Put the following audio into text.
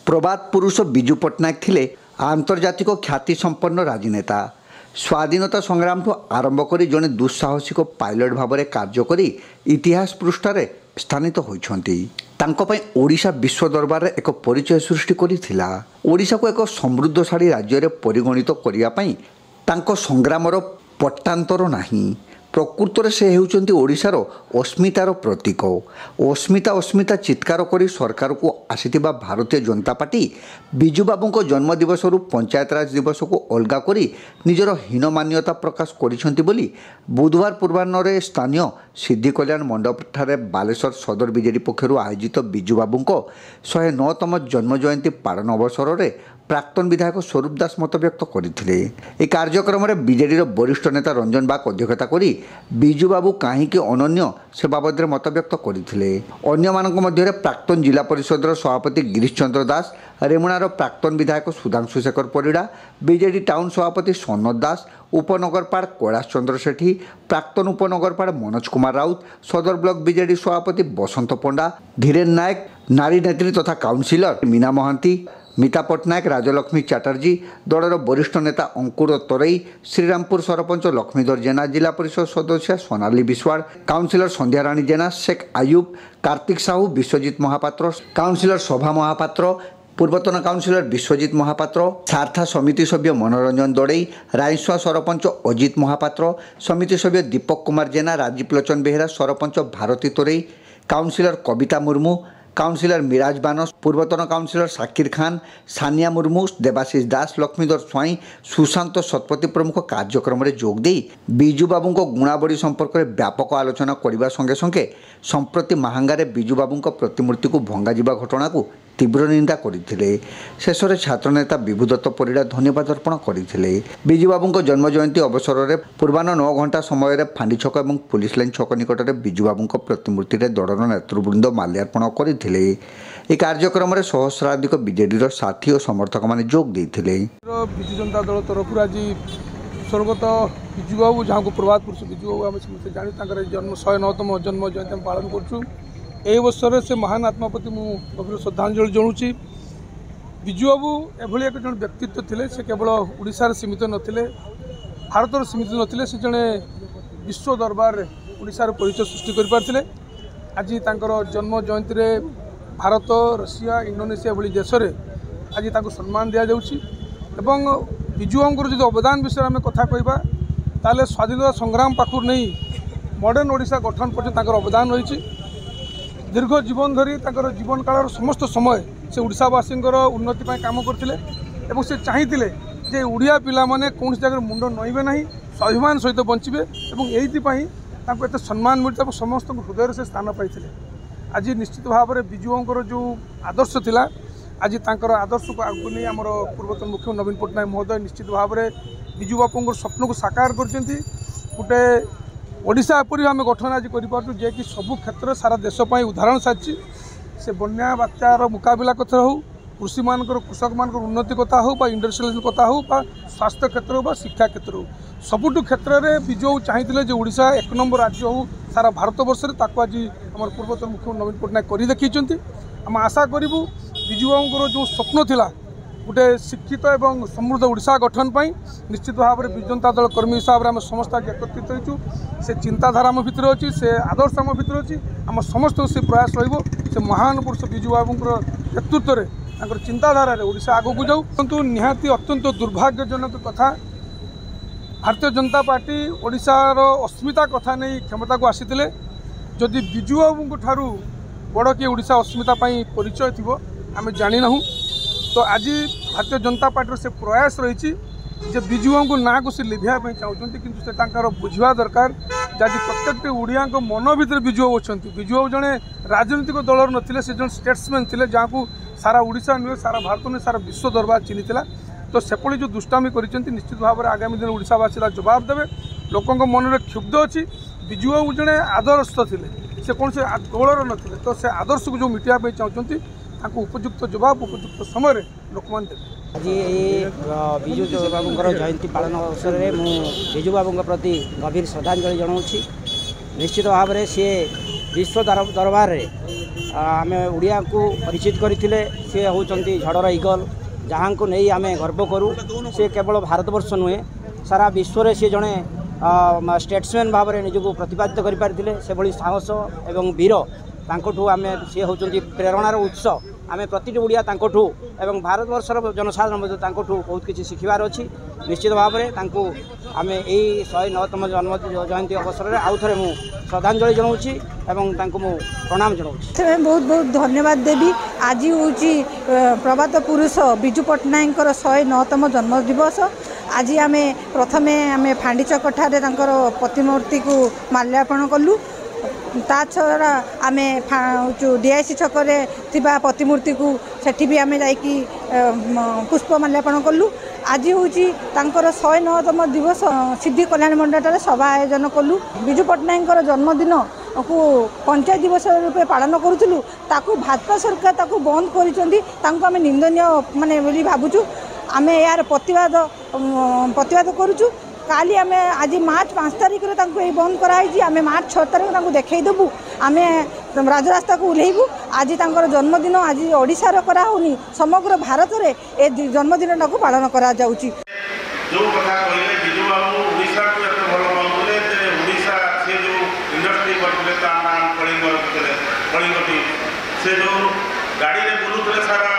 प्रबाद पुरुष विजु पट्टनायक थिले आंतर्जातिक ख्याति संपन्न राजनेता। स्वाधीनता संग्राम आरंभ कर जड़े दुस्साहसिक पायलट भाव में कार्य करी इतिहास पृष्ठार स्थानित होइछन्ति। ओडिशा विश्व दरबार में एक परिचय सृष्टि करिथिला। ओडिशा को एक समृद्धशाली राज्य में परिगणित करने संग्रामर पट्टांतर नहीं। प्रकृत में से होउछन्ति ओडिशार अस्मितार प्रतीक। अस्मिता अस्मिता चित्कार करी सरकार को आसीथिबा भारतीय जनता पार्टी विजु बाबू जन्म दिवस पंचायतराज दिवस को अलगा करी निजर हीनमान्यता प्रकाश करिसेंति बोली बुधवार पूर्वाह्न स्थानीय सिद्धि कल्याण मंडप ठारे बालेश्वर सदर बीजेडी पक्षर आयोजित विजु बाबू 109तम जन्म जयंती पालन अवसर में प्राक्तन विधायक स्वरूप दास मत व्यक्त करते। कार्यक्रम में बीजेडी वरिष्ठ नेता रंजन बाग अध्यक्षता करी विजु बाबू कहीं अनन्य से बाबद मत व्यक्त करते। अन्य प्राक्तन जिला परिषद सभापति गिरीश चंद्र दास, रेमुणार प्राक्तन विधायक सुधांशु शेखर परिड़ा, बीजेडी टाउन सभापति सनत दास, उपनगरपाल कैलाश चंद्र सेठी, प्राक्तन उपनगरपाल मनोज कुमार राउत, सदर ब्लॉक बीजेडी सभापति बसंत पंडा, धीरेन नायक, नारी नेत्री तथा काउंसिलर मीना महांती, मिता पट्टनायक, राजलक्ष्मी चैटर्जी, दलर वरिष्ठ नेता अंकुर तोरई, श्रीरामपुर सरपंच लक्ष्मीधर जेना, जिला परिषद सदस्य सोनाली विश्वाड़, काउंसिलर संध्या राणी जेना, शेख आयुब, कार्तिक साहू, विश्वजीत महापात्र, काउंसिलर शोभा महापात्र, पूर्वतन काउंसिलर विश्वजीत महापात्र, सारथा समिति सभ्य मनोरंजन दड़ई, रायसुआ सरपंच अजित महापात्र, समिति सभ्य दीपक कुमार जेना, राजीव लोचन बेहेरा, सरपंच भारती तोरई, काउंसिलर कविता मुर्मू, काउंसिलर मिराज बानस, पूर्वतन काउंसिलर शाकिर खान, सानिया मुर्मू, देवाशीष दास, लक्ष्मीधर स्वाई, सुशांत शतपथी प्रमुख कार्यक्रम में जोगदे विजु बाबू गुणावली संपर्क में व्यापक आलोचना करने संगे संगे संप्रति महांगारे विजु बाबू प्रतिमूर्ति को भंगा घटना को तीव्र निंदा करते। शेष में छात्र नेता विभुदत्त परिड़ा धन्यवाद अर्पण करते। विजु बाबू जन्म जयंती अवसर में पूर्वाह्न 9 घंटा समय फांडी छक और पुलिस लाइन छक निकट में विजु बाबू प्रतिमूर्ति दलर नेतृवृंद माल्यार्पण करते। कार्यक्रम में सहस्राधिक बीजेडी साथी और समर्थक मैंने जोग देते। विजु जनता दल तरफ आज स्वर्गत विजु बाबू जहाँ को प्रभात पुरुष विजु बाबू आम समस्त जानी जन्म 109तम जन्म जयंती पालन करूँ। यही अवसर से महान आत्मा प्रति मुझे गभीर श्रद्धांजलि जनाऊँगी। विजु बाबू एभली एक जन व्यक्तित्व थे। से केवल ओडिशार सीमित नथिले, भारतर सीमित नथिले, से जड़े विश्व दरबार ओडिशार परिचय सृष्टि कर पारथिले। आज तांकर जन्म जयंती रे भारत, रशिया, इंडोनेशिया भली देश में आज तांको सम्मान दिया जाउछि। एवं विजु बाबूर जो अवदान विषय आम कथा कहबा ताले स्वाधीनता संग्राम पाखुर नहीं मॉडर्न ओडिशा गठन पर्यंत तांकर अवदान रही। दीर्घ जीवन धरी तांकर जीवन काल समस्त समय से ओडिशावासी उन्नति काम करते से चाहिए जे ओडिया पिला माने कौन जगह मुंड नईबे ना, स्वाभिमान सहित बंचे और ये सम्मान मिलता है। समस्त हृदय से स्थान पाई। आज निश्चित भाव में विजु बाबूर जो आदर्श थिला आज तांकर आदर्श को आगु नहीं आमर पूर्वतन मुख्यमंत्री नवीन पट्टनायक महोदय निश्चित भाव में विजु बाबूर स्वप्न को साकार करते। गोटे ओडिशा एपरी आम गठन आज कर कि सबू क्षेत्र सारा देश उदाहरण साची। से बन्या बात्यार मुकाबला कथा हो, कृषि मानकर कृषक मान उन्नति कथा हो, इंडस्ट्रियल कथा हो, स्वास्थ्य क्षेत्र हो, शिक्षा क्षेत्र हो, सबुठ क्षेत्र में विजु चाहिए ओडिशा 1 नंबर राज्य हो सारा भारत वर्ष में। ताको आज आम पूर्वतन मुख्यमंत्री नवीन पट्टनायक कर देखी। आम आशा करूँ विजु बाबूर जो स्वप्न थिला गोटे शिक्षित एवं समृद्ध ओडिशा गठन पर निश्चित भाव में विजु जनता दल कर्मी हिसाब से आम समस्त एकत्रित होइछु। से चिंताधारा आम भितर अच्छी, से आदर्श आम भितर अच्छी। आम समस्त से प्रयास रहिबो से महान पुरुष विजु बाबूर नेतृत्व में चिंताधारा ओडिशा आगू जाऊ। किंतु निहाती अत्यंत दुर्भाग्यजनक कथा भारतीय जनता पार्टी ओडिशार अस्मिता कथा नहीं क्षमता को आसीथिले। जदि विजु बाबू ठारू बड़ किए ओडिशा अस्मिता परिचय थी आम जानी ना। तो आज भारतीय जनता पार्टी से प्रयास रही विजु बाबू ना को से लिभाई चाहते कि बुझा दरकार आज प्रत्येक ओडिया मन भर विजु बाबू अच्छा। विजु बाबू जड़े राजनीतिक दलर नथिले, से जन स्टेट्समैन थे जहाँ को सारा ओडिशा नुहे, सारा भारत नुहे, सारा विश्व दरबार चिन्ही। तो सेपली जो दुष्टामी करते निश्चित भाव में आगामी दिन ओडिशावासी जवाब देवे। लोकों मन में क्षुब्ध अच्छी। विजु बाबू जड़े आदर्श थे, से कौन से दलर नथिले। तो से आदर्श को जो मिटाइबा चाहते उपयुक्त जवाब उपयुक्त समय लोक मैंने आज विजु बाबू जयंती पालन अवसर में मुझे विजु बाबू प्रति गभीर श्रद्धांजलि जनाऊँ। निश्चित भाव में सी विश्व दरबार आम ओडिया को परिचित करते सी होती झड़र ईगल जहाँ को नहीं आम गर्व करूँ। सी केवल भारतवर्ष नुहे सारा विश्व में सी जड़े स्टेट्समैन भाव में निजक प्रतिपादित कर साहस एवं वीर तांकोठू आम सी होती प्रेरणार उत्स आम प्रति ओडिया तांकोठू एवं भारतवर्षर जनसाधारण तांकोठू बहुत किसी शिखबार अच्छी। निश्चित भाव में आम यही 109तम जन्म जयंती अवसर में आउ थे मु श्रद्धांजलि जनाऊँगी एवं प्रणाम जनाऊँगी। बहुत बहुत धन्यवाद देवी। आज हूँ प्रभात पुरुष विजु पट्टनायक 109तम जन्मदिवस। आज आम प्रथमे आम फांडीचक ठारे प्रतिमूर्ति को माल्यार्पण कलु। ता छड़ा आम डीआईसी छकरे थिबा प्रतिमूर्ति को सेठी भी आम जाइकी पुष्प माल्यार्पण कलु। आज हूँ 109तम दिवस सिद्धि कल्याण मंडल सभा आयोजन कलु। विजु पट्टनायक जन्मदिन को पंचायत दिवस रूपे पालन करूँ ताकू भाजपा सरकार ताकू बंद कर निंदनीय माने बोली भावुँ। आम यार प्रतिवाद करूँ। काली आम आज मार्च 5 तारिख में बंद कराई। आम मार्च 6 तारिख देखईदेबू। आम राजरास्ता को ओह्लैबू। आज जन्मदिन आज ओडिशार कराऊनी समग्र भारत में ए जन्मदिन को पालन करा जाउची। जो कथा कहले बिजू बाबू ओडिशा को एत भल पाउले जे ओडिशा से जो इंडस्ट्री करते नाम कलिंग से जो गाड़ी में बुलूले सारा